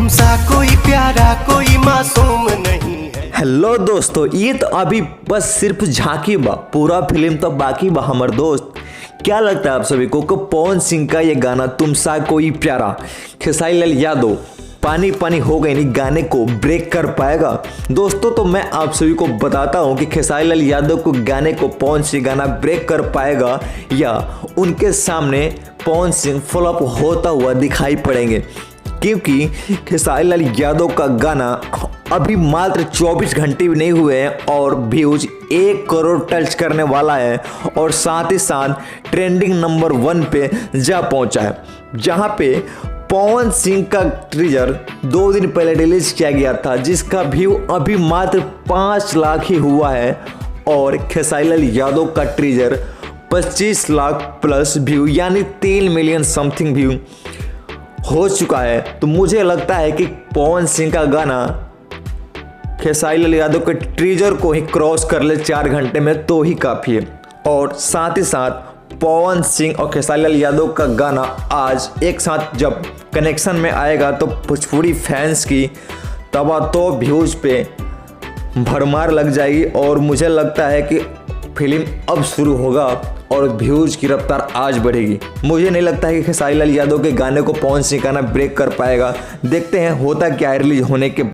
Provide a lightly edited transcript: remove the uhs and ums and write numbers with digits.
तुमसा कोई प्यारा कोई मासूम नहीं है। हेलो दोस्तों, ये तो अभी बस सिर्फ झांकी बा, पूरा फिल्म तो बाकी बा हमर दोस्त। क्या लगता है आप सभी को कि पवन सिंह का ये गाना तुमसा कोई प्यारा खेसारी लाल यादव पानी पानी हो गई नहीं गाने को ब्रेक कर पाएगा? दोस्तों तो मैं आप सभी को बताता हूं कि खेसारी लाल यादव को गाने को पवन सिंह गाना ब्रेक कर पाएगा या उनके सामने पवन सिंह फ्लॉप होता हुआ दिखाई पड़ेंगे, क्योंकि खेसारी लाल यादव का गाना अभी मात्र 24 घंटे भी नहीं हुए हैं और व्यूज 1 करोड़ टच करने वाला है और साथ ही साथ ट्रेंडिंग नंबर 1 पे जा पहुंचा है, जहां पे पवन सिंह का टीजर 2 दिन पहले रिलीज किया गया था, जिसका व्यू अभी मात्र 5 लाख ही हुआ है और खेसारी लाल यादव का टीजर 25 लाख प्लस व्यू यानी 3 मिलियन समथिंग व्यू हो चुका है। तो मुझे लगता है कि पवन सिंह का गाना खेसारी लाल यादव के टीजर को ही क्रॉस कर ले 4 घंटे में तो ही काफ़ी है। और साथ ही साथ पवन सिंह और खेसारी लाल यादव का गाना आज एक साथ जब कनेक्शन में आएगा तो भोजपुरी फैंस की तबा तो व्यूज़ पे भरमार लग जाएगी और मुझे लगता है कि फिल्म अब शुरू होगा और व्यूज़ की रफ्तार आज बढ़ेगी। मुझे नहीं लगता है कि खेसारी लाल यादव के गाने को पवन सिंह गाना ब्रेक कर पाएगा। देखते हैं होता क्या है रिलीज होने के